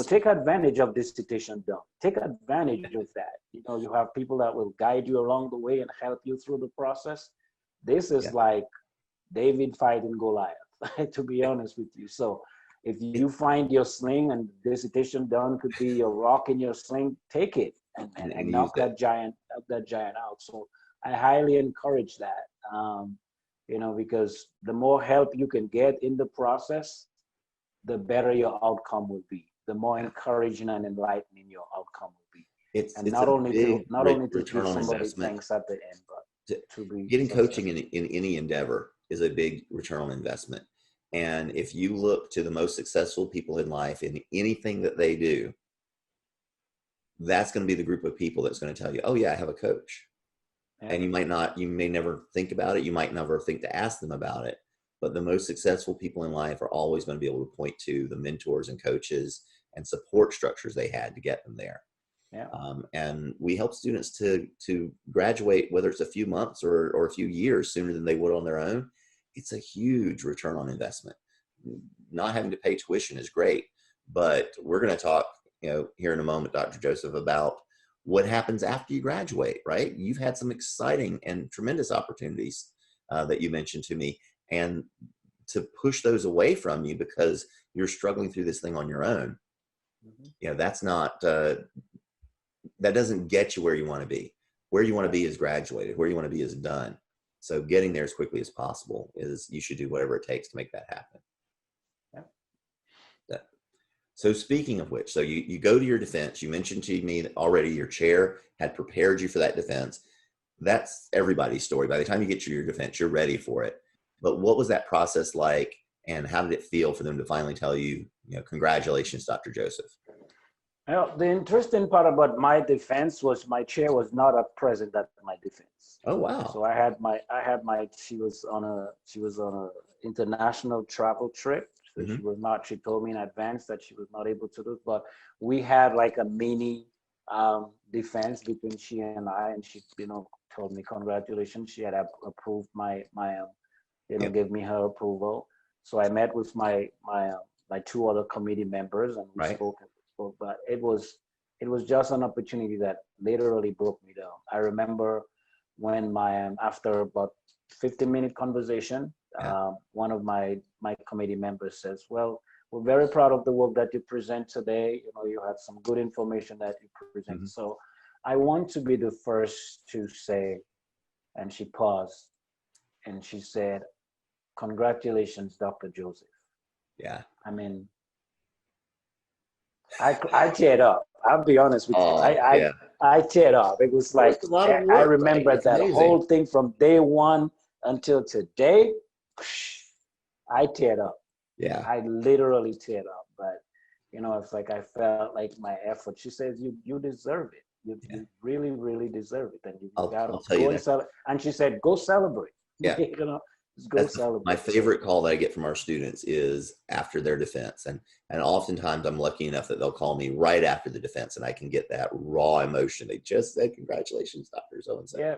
take advantage of dissertation done. Take advantage of that. You have people that will guide you along the way and help you through the process. This is like David fighting Goliath, to be honest with you. So if you find your sling, and dissertation done could be your rock in your sling, take it and knock that giant out. So I highly encourage that, because the more help you can get in the process, the better your outcome will be. The more encouraging and enlightening your outcome will be. It's not only to give somebody thanks at the end, but to be getting coaching in any endeavor is a big return on investment. And if you look to the most successful people in life in anything that they do, that's going to be the group of people that's going to tell you, oh yeah, I have a coach. Yeah. And you may never think about it. You might never think to ask them about it. But the most successful people in life are always going to be able to point to the mentors and coaches and support structures they had to get them there. Yeah. And we help students to graduate, whether it's a few months or a few years sooner than they would on their own. It's a huge return on investment. Not having to pay tuition is great, but we're going to talk, here in a moment, Dr. Joseph, about what happens after you graduate, right? You've had some exciting and tremendous opportunities that you mentioned to me, and to push those away from you because you're struggling through this thing on your own. Mm-hmm. That's not, that doesn't get you where you want to be. Where you want to be is graduated. Where you want to be is done. So getting there as quickly as possible you should do whatever it takes to make that happen. Yeah. So speaking of which, so you go to your defense. You mentioned to me that already your chair had prepared you for that defense. That's everybody's story. By the time you get to your defense, you're ready for it. But what was that process like, and how did it feel for them to finally tell you, congratulations, Dr. Joseph? Well, the interesting part about my defense was my chair was not present at my defense. Oh wow! So she was on a international travel trip. So mm-hmm. She told me in advance that she was not able to do it, but we had like a mini defense between she and I, and she, told me congratulations. She had approved my yep. Gave me her approval. So I met with my two other committee members, and we spoke. But it was just an opportunity that literally broke me down. I remember when after about 15-minute conversation, one of my committee members says, "Well, we're very proud of the work that you present today. You had some good information that you present." Mm-hmm. So I want to be the first to say, and she paused, and she said, "Congratulations, Dr. Joseph." Yeah. I mean, I teared up. I'll be honest with you. I teared up. It was like, I remember right? that amazing. Whole thing from day one until today. I teared up. Yeah. I literally teared up. But, it's like I felt like my effort. She says, you deserve it. You really, really deserve it. And you got to go and celebrate. And she said, go celebrate. Yeah. Just go celebrate. My favorite call that I get from our students is after their defense. And oftentimes I'm lucky enough that they'll call me right after the defense, and I can get that raw emotion. They just said, congratulations, Dr. So-and-so. Yeah.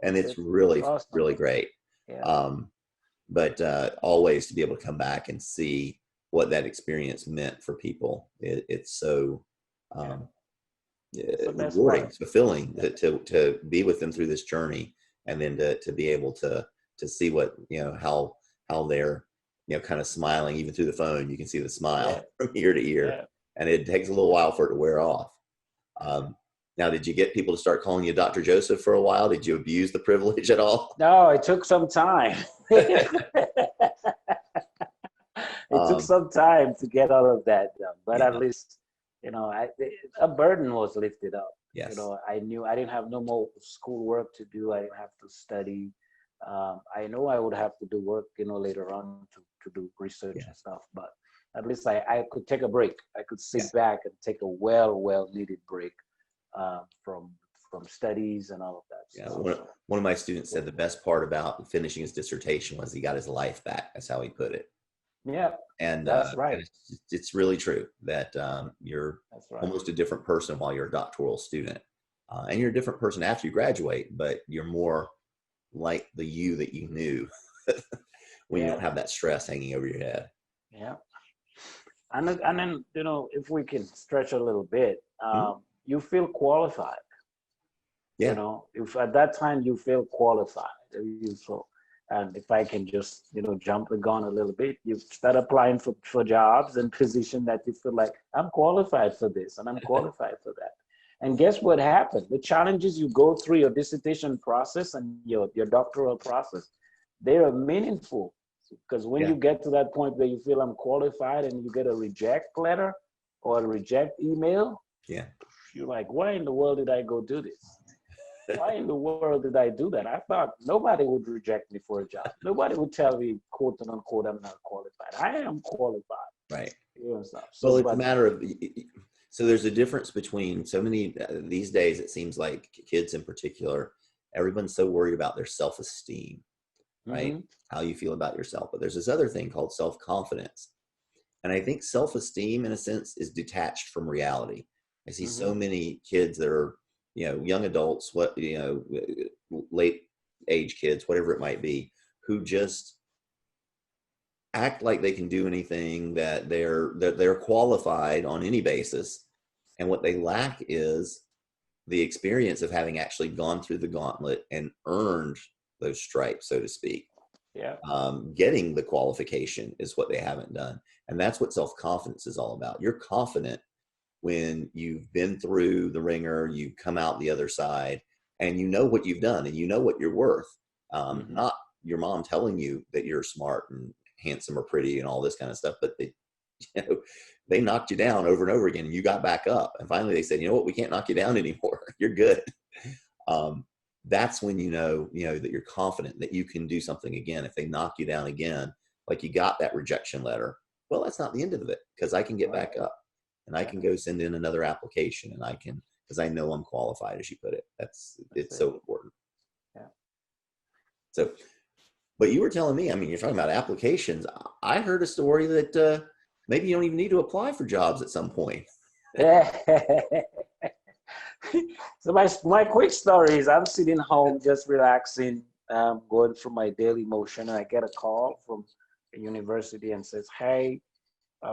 And it's really, awesome. really great. Yeah. But always to be able to come back and see what that experience meant for people. It's so, rewarding, fulfilling to be with them through this journey, and then to be able to see what, how they're, kind of smiling even through the phone. You can see the smile from ear to ear, and it takes a little while for it to wear off. Now, did you get people to start calling you Dr. Joseph for a while? Did you abuse the privilege at all? No, it took some time. It took some time to get all of that done, but at least, a burden was lifted up. Yes. I knew I didn't have no more school work to do. I didn't have to study. I know I would have to do work, later on to do research and stuff, but at least I could take a break. I could sit back and take a well needed break from studies and all of that. So, one of my students said the best part about finishing his dissertation was he got his life back. That's how he put it. Yeah, and that's right. And it's really true that you're almost a different person while you're a doctoral student, and you're a different person after you graduate, but you're more like the you that you knew when you don't have that stress hanging over your head. Yeah. And then, if we can stretch a little bit, you feel qualified. Yeah. If at that time you feel qualified, and if I can just, jump the gun a little bit, you start applying for jobs and positions that you feel like, I'm qualified for this and I'm qualified for that. And guess what happened? The challenges you go through your dissertation process and your doctoral process, they are meaningful. Because when you get to that point where you feel I'm qualified and you get a reject letter or a reject email, you're like, why in the world did I go do this? Why in the world did I do that? I thought nobody would reject me for a job. Nobody would tell me, quote unquote, I'm not qualified. I am qualified. Right. So it's a matter of, so there's a difference between so many, these days, it seems like kids in particular, everyone's so worried about their self-esteem, right? How you feel about yourself. But there's this other thing called self-confidence. And I think self-esteem, in a sense, is detached from reality. I see so many kids that are, young adults, late age kids, whatever it might be, who just act like they can do anything, that they're qualified on any basis. And what they lack is the experience of having actually gone through the gauntlet and earned those stripes, so to speak. Yeah. Getting the qualification is what they haven't done. And that's what self-confidence is all about. You're confident when you've been through the ringer, you come out the other side, and you know what you've done and you know what you're worth. Not your mom telling you that you're smart and handsome or pretty and all this kind of stuff, but they knocked you down over and over again, and you got back up. And finally they said, you know what, we can't knock you down anymore. You're good. That's when you know that you're confident that you can do something again. If they knock you down again, like you got that rejection letter, well, that's not the end of it, because I can get back up. And I can go send in another application, and I can, because I know I'm qualified, as you put it. It's so important. Yeah. So, but you were telling me, you're talking about applications. I heard a story that maybe you don't even need to apply for jobs at some point. So my quick story is I'm sitting home just relaxing, going through my daily motion, and I get a call from a university and says, hey,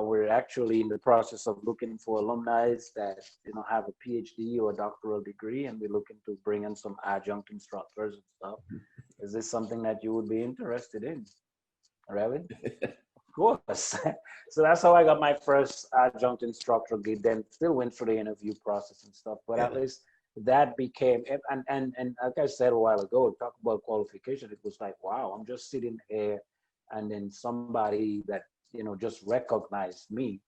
we're actually in the process of looking for alumni that have a PhD or a doctoral degree, and we're looking to bring in some adjunct instructors and stuff. Is this something that you would be interested in? Really? Of course. So that's how I got my first adjunct instructor gig. Then still went through the interview process and stuff, but at least that became, and like I said a while ago, talk about qualification. It was like, wow, I'm just sitting here, and then somebody that just recognized me,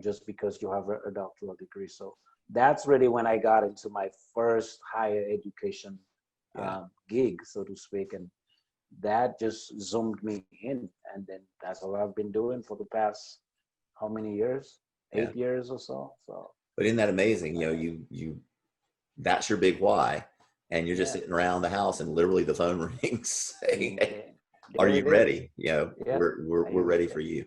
just because you have a doctoral degree. So that's really when I got into my first higher education gig, so to speak. And that just zoomed me in. And then that's what I've been doing for the past, how many years? 8 years or so. But isn't that amazing? You that's your big why. And you're just sitting around the house, and literally the phone rings saying, hey, are you ready? We're ready for you.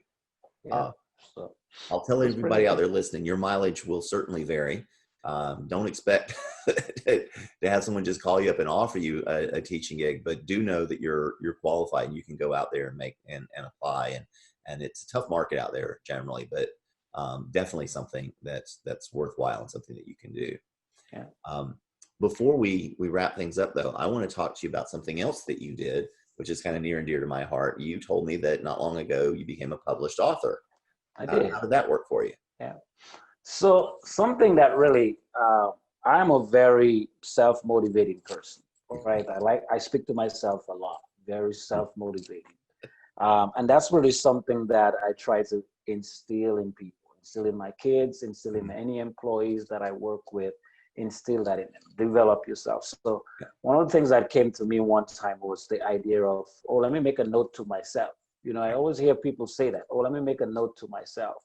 So I'll tell everybody out there listening, your mileage will certainly vary. Don't expect to have someone just call you up and offer you a teaching gig, but do know that you're qualified and you can go out there and make and apply. And it's a tough market out there generally, but definitely something that's worthwhile and something that you can do. Yeah. Before we wrap things up, though, I want to talk to you about something else that you did, which is kind of near and dear to my heart. You told me that not long ago you became a published author. I did. How did that work for you? Yeah. So something that really, I'm a very self-motivating person, right? I speak to myself a lot, very self-motivating. And that's really something that I try to instill in people, instill in my kids, instill in any employees that I work with, instill that in them, develop yourself. So one of the things that came to me one time was the idea of, oh, let me make a note to myself. You know, I always hear people say that, oh, let me make a note to myself.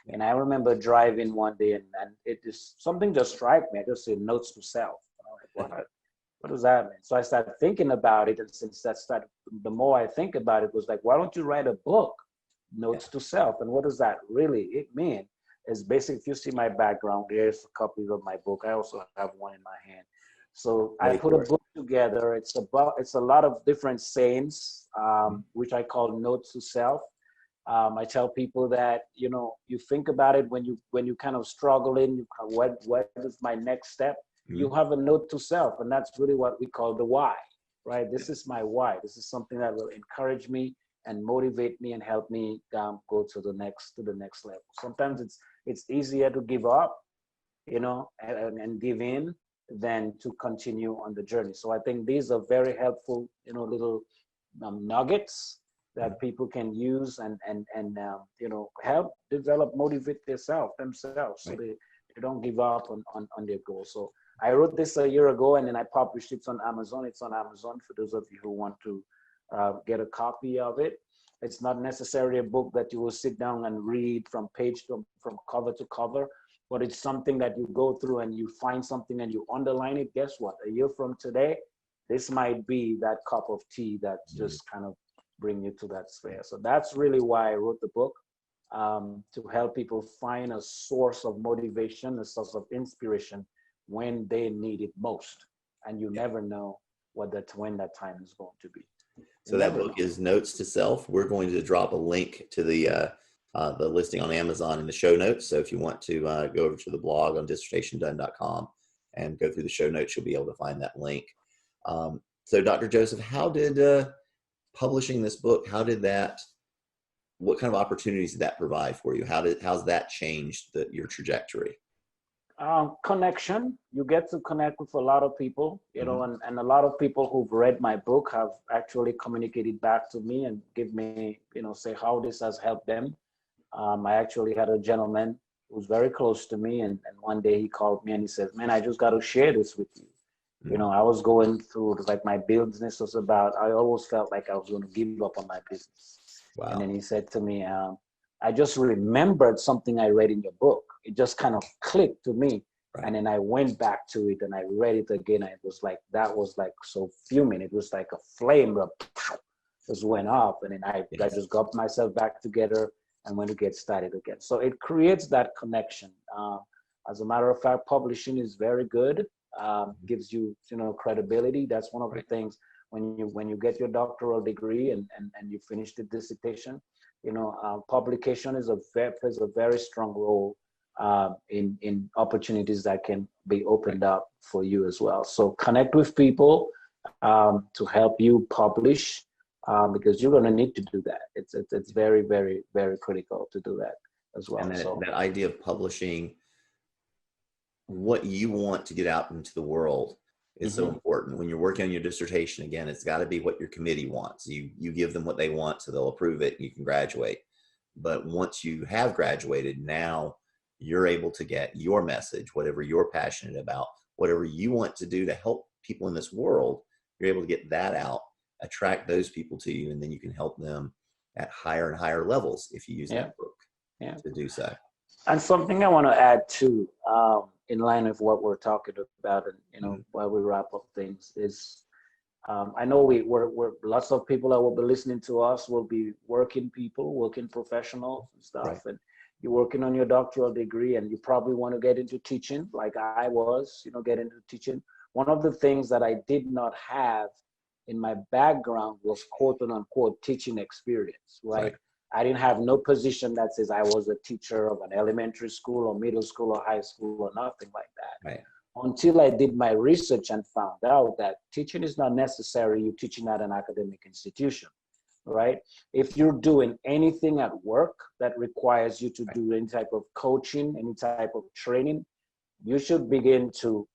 And I remember driving one day and it just, something just struck me. I just said notes to self. And I'm like, what does that mean? So I started thinking about it. And since that started, the more I think about it, was like, why don't you write a book, Notes to Self? And what does that really mean? It's basically, if you see my background, there's copies of my book. I also have one in my hand. So I put a book together. It's a lot of different sayings, which I call Notes to Self. I tell people that, you know, you think about it when you kind of struggling, what is my next step? You have a note to self, and that's really what we call the why, right? This is my why. This is something that will encourage me and motivate me and help me go to the next level. Sometimes it's easier to give up, you know, and give in than to continue on the journey. So I think these are very helpful, you know, little nuggets that people can use and you know, help motivate themselves, so they don't give up on their goals. So I wrote this a year ago, and then I published it on Amazon. It's on Amazon for those of you who want to get a copy of it. It's not necessarily a book that you will sit down and read from cover to cover, but it's something that you go through and you find something and you underline it. Guess what? A year from today, this might be that cup of tea that just kind of bring you to that sphere. So that's really why I wrote the book, to help people find a source of motivation, a source of inspiration when they need it most. And you never know when that time is going to be. So that book is Notes to Self. We're going to drop a link to the listing on Amazon in the show notes. So if you want to go over to the blog on dissertationdone.com and go through the show notes, you'll be able to find that link. So Dr. Joseph, how did publishing this book, what kind of opportunities did that provide for you? How's that changed your trajectory? Connection. You get to connect with a lot of people, you know, and a lot of people who've read my book have actually communicated back to me and give me, you know, say how this has helped them. I actually had a gentleman who's very close to me, and one day he called me and he said, man, I just got to share this with you. You know, I was going through, like, my business was about, I always felt like I was going to give up on my business. Wow. And then he said to me, I just remembered something I read in your book. It just kind of clicked to me. Right. And then I went back to it and I read it again. And it was like, that was like so fuming. It was like a flame that just went up. And then I just got myself back together and went to get started again. So it creates that connection. As a matter of fact, publishing is very good. Gives you, you know, credibility. That's one of the things when you get your doctoral degree and you finish the dissertation, you know, publication plays a very strong role in opportunities that can be opened up for you as well. So connect with people to help you publish, because you're going to need to do that. It's very, very, very critical to do that as well. And that idea of publishing what you want to get out into the world is so important. When you're working on your dissertation, again, it's got to be what your committee wants. You give them what they want, so they'll approve it and you can graduate. But once you have graduated, now you're able to get your message, whatever you're passionate about, whatever you want to do to help people in this world, you're able to get that out, attract those people to you, and then you can help them at higher and higher levels if you use that book to do so. And something I want to add too, in line with what we're talking about, and you know, while we wrap up things, is I know we're lots of people that will be listening to us will be working professionals and stuff, right. And you're working on your doctoral degree, and you probably want to get into teaching, like I was, you know, get into teaching. One of the things that I did not have in my background was quote unquote teaching experience, right? I didn't have no position that says I was a teacher of an elementary school or middle school or high school or nothing like that. Right. until I did my research and found out that teaching is not necessary. You're teaching at an academic institution, right? If you're doing anything at work that requires you to do any type of coaching, any type of training, you should begin to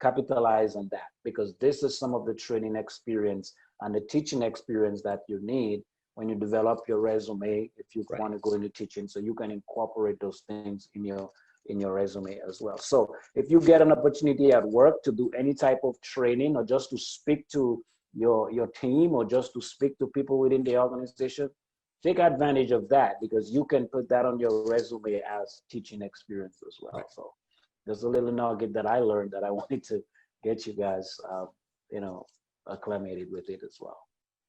capitalize on that, because this is some of the training experience and the teaching experience that you need when you develop your resume, if you want to go into teaching, so you can incorporate those things in your resume as well. So if you get an opportunity at work to do any type of training, or just to speak to your team, or just to speak to people within the organization, take advantage of that, because you can put that on your resume as teaching experience as well. So there's a little nugget that I learned that I wanted to get you guys, acclimated with it as well.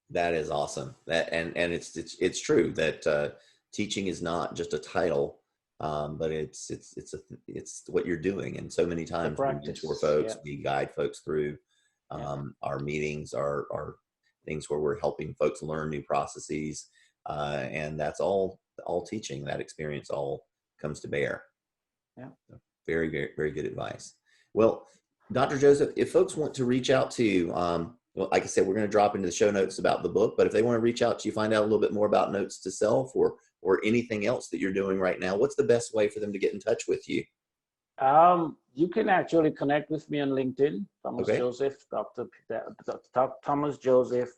That is awesome. That and it's true that teaching is not just a title, but it's what you're doing. And so many times we mentor folks, we guide folks through our meetings, our things where we're helping folks learn new processes, and that's all teaching. That experience all comes to bear. Yeah. Very, very, very good advice. Well, Dr. Joseph, if folks want to reach out to you, well, like I said, we're going to drop into the show notes about the book, but if they want to reach out to you, find out a little bit more about Notes to Self or anything else that you're doing right now, what's the best way for them to get in touch with you? You can actually connect with me on LinkedIn, Thomas Joseph, Dr. Thomas Joseph,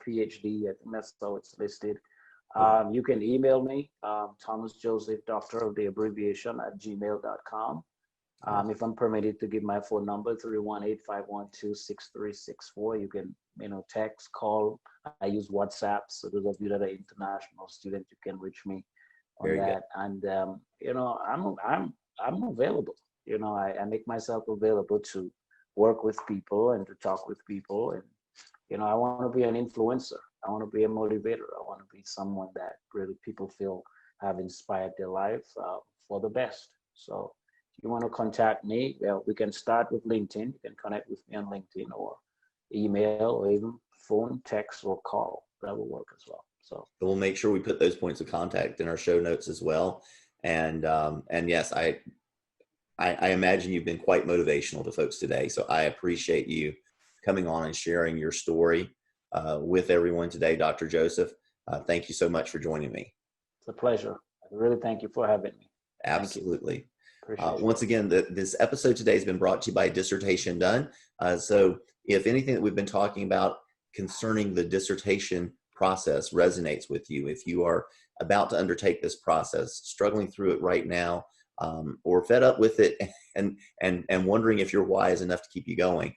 Ph.D. I think that's how it's listed. You can email me, Thomas Joseph, Doctor of the abbreviation @gmail.com. If I'm permitted to give my phone number, 318-512-6364. You can, text, call. I use WhatsApp. So those of you that are international students, you can reach me on that. And, I'm available. I make myself available to work with people and to talk with people. And, I want to be an influencer. I want to be a motivator. I want to be someone that really people feel have inspired their life for the best. So if you want to contact me, we can start with LinkedIn. You can connect with me on LinkedIn, or email, or even phone, text, or call. That will work as well. So we'll make sure we put those points of contact in our show notes as well. And yes, I imagine you've been quite motivational to folks today. So I appreciate you coming on and sharing your story with everyone today, Dr. Joseph. Thank you so much for joining me. It's a pleasure. I really thank you for having me. Absolutely. Once again, this episode today has been brought to you by Dissertation Done. So if anything that we've been talking about concerning the dissertation process resonates with you, if you are about to undertake this process, struggling through it right now, or fed up with it and wondering if your why is enough to keep you going,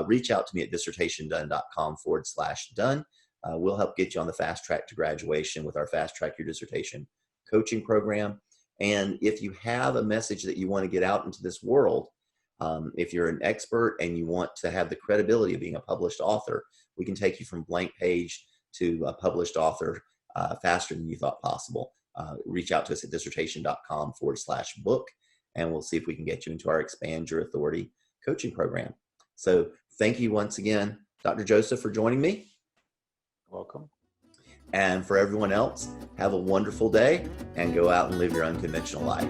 reach out to me at dissertationdone.com/done. We'll help get you on the fast track to graduation with our Fast Track Your Dissertation coaching program. And if you have a message that you want to get out into this world, if you're an expert and you want to have the credibility of being a published author, we can take you from blank page to a published author faster than you thought possible. Reach out to us at dissertation.com/book, and we'll see if we can get you into our Expand Your Authority coaching program. So thank you once again, Dr. Joseph, for joining me. Welcome. And for everyone else, have a wonderful day and go out and live your unconventional life.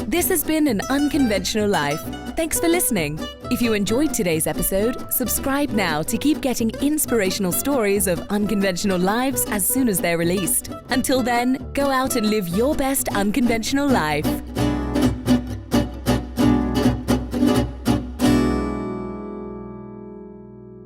This has been An Unconventional Life. Thanks for listening. If you enjoyed today's episode, subscribe now to keep getting inspirational stories of unconventional lives as soon as they're released. Until then, go out and live your best unconventional life.